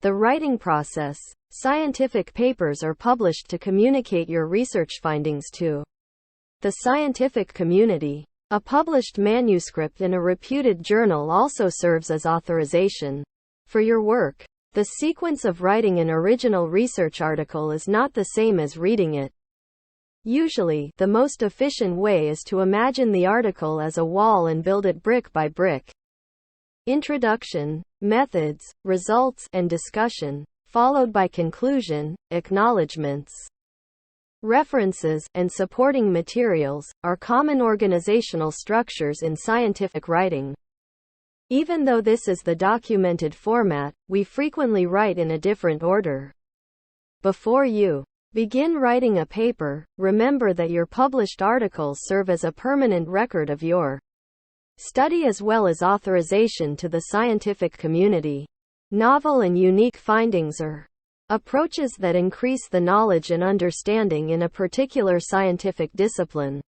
The writing process. Scientific papers are published to communicate your research findings to the scientific community. A published manuscript in a reputed journal also serves as authorization for your work. The sequence of writing an original research article is not the same as reading it. Usually, the most efficient way is to imagine the article as a wall and build it brick by brick. Introduction, methods, results, and discussion, followed by conclusion, acknowledgments. References, and supporting materials, are common organizational structures in scientific writing. Even though this is the documented format, we frequently write in a different order. Before you begin writing a paper, remember that your published articles serve as a permanent record of your study as well as authorization to the scientific community. Novel and unique findings are approaches that increase the knowledge and understanding in a particular scientific discipline.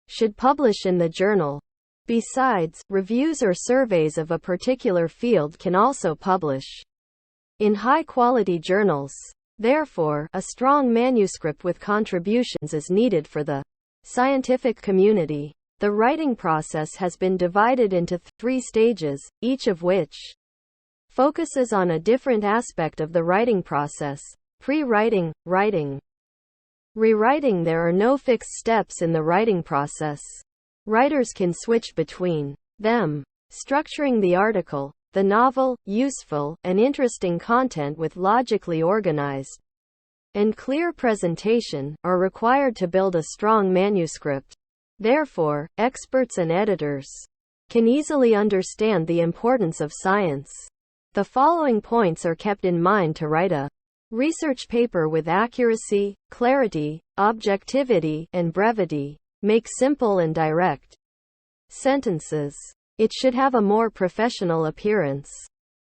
Should publish in the journal. Besides, reviews or surveys of a particular field can also publish in high-quality journals. Therefore, a strong manuscript with contributions is needed for the scientific community. The writing process has been divided into 3 stages, each of which focuses on a different aspect of the writing process. Pre-writing, writing. Rewriting. There are no fixed steps in the writing process. Writers can switch between them. Structuring the article. The novel, useful, and interesting content with logically organized and clear presentation are required to build a strong manuscript. Therefore, experts and editors can easily understand the importance of science. The following points are kept in mind to write a research paper with accuracy, clarity, objectivity, and brevity. Make simple and direct sentences. It should have a more professional appearance.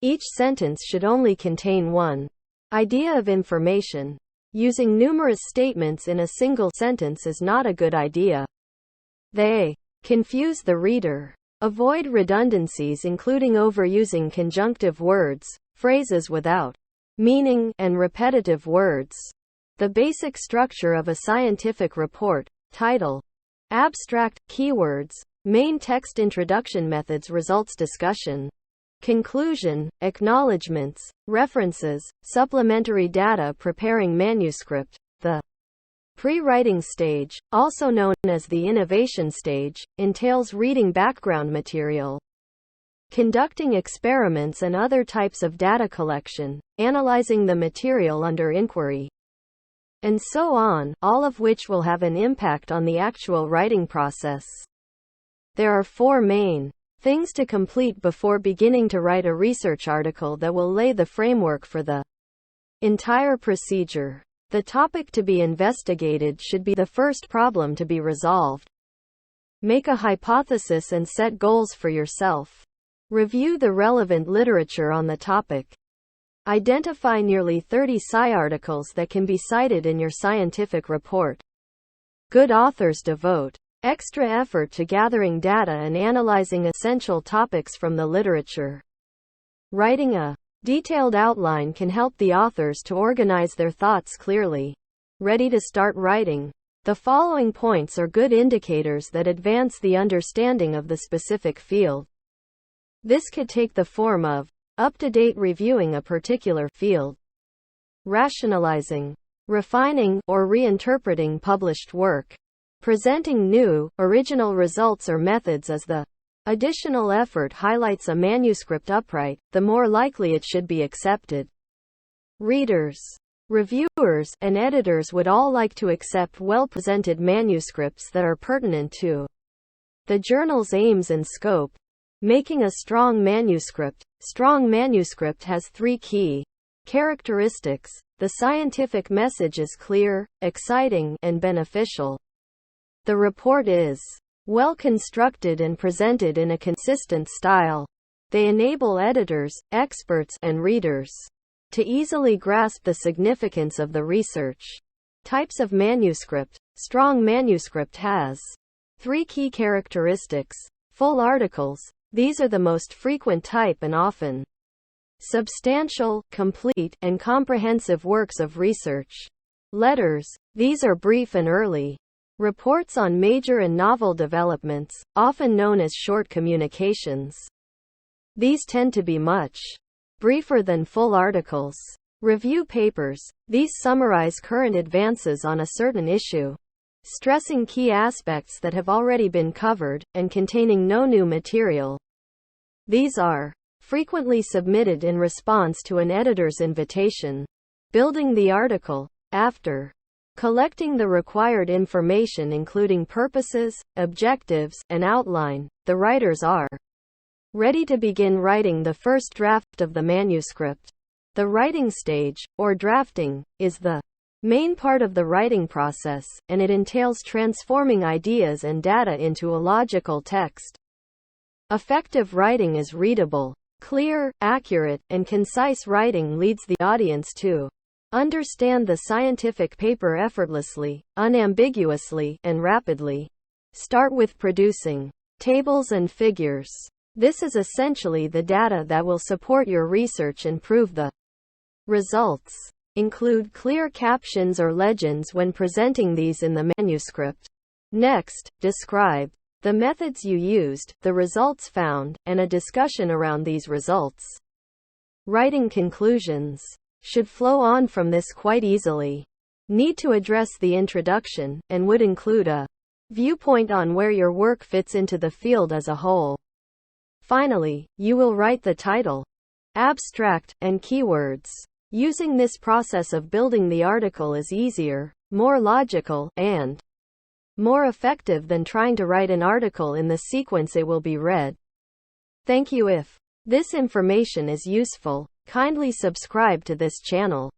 Each sentence should only contain one idea of information. Using numerous statements in a single sentence is not a good idea. They confuse the reader. Avoid redundancies, including overusing conjunctive words, phrases without meaning, and repetitive words. The basic structure of a scientific report. Title. Abstract. Keywords. Main text. Introduction. Methods. Results. Discussion. Conclusion. Acknowledgments. References. Supplementary data. Preparing manuscript. The pre-writing stage, also known as the innovation stage, entails reading background material, conducting experiments and other types of data collection, analyzing the material under inquiry, and so on, all of which will have an impact on the actual writing process. There are 4 main things to complete before beginning to write a research article that will lay the framework for the entire procedure. The topic to be investigated should be the first problem to be resolved. Make a hypothesis and set goals for yourself. Review the relevant literature on the topic. Identify nearly 30 sci articles that can be cited in your scientific report. Good authors devote extra effort to gathering data and analyzing essential topics from the literature. Writing a detailed outline can help the authors to organize their thoughts clearly. Ready to start writing. The following points are good indicators that advance the understanding of the specific field. This could take the form of up-to-date reviewing a particular field, rationalizing, refining, or reinterpreting published work, presenting new, original results or methods as the additional effort highlights a manuscript upright, the more likely it should be accepted. Readers, reviewers, and editors would all like to accept well-presented manuscripts that are pertinent to the journal's aims and scope. Making a strong manuscript. Strong manuscript has 3 key characteristics. The scientific message is clear, exciting, and beneficial. The report is well constructed and presented in a consistent style. They enable editors, experts, and readers to easily grasp the significance of the research. Types of manuscript. Strong manuscript has 3 key characteristics. Full articles. These are the most frequent type and often substantial, complete, and comprehensive works of research. Letters. These are brief and early reports on major and novel developments, often known as short communications. These tend to be much briefer than full articles. Review papers. These summarize current advances on a certain issue, stressing key aspects that have already been covered, and containing no new material. These are frequently submitted in response to an editor's invitation. Building the article. After collecting the required information including purposes, objectives, and outline, the writers are ready to begin writing the first draft of the manuscript. The writing stage, or drafting, is the main part of the writing process, and it entails transforming ideas and data into a logical text. Effective writing is readable, clear, accurate, and concise writing leads the audience to understand the scientific paper effortlessly, unambiguously, and rapidly. Start with producing tables and figures. This is essentially the data that will support your research and prove the results. Include clear captions or legends when presenting these in the manuscript. Next, describe the methods you used, the results found, and a discussion around these results. Writing conclusions should flow on from this quite easily. Need to address the introduction, and would include a viewpoint on where your work fits into the field as a whole. Finally, you will write the title, abstract, and keywords. Using this process of building the article is easier, more logical, and more effective than trying to write an article in the sequence it will be read. Thank you. If this information is useful, kindly subscribe to this channel.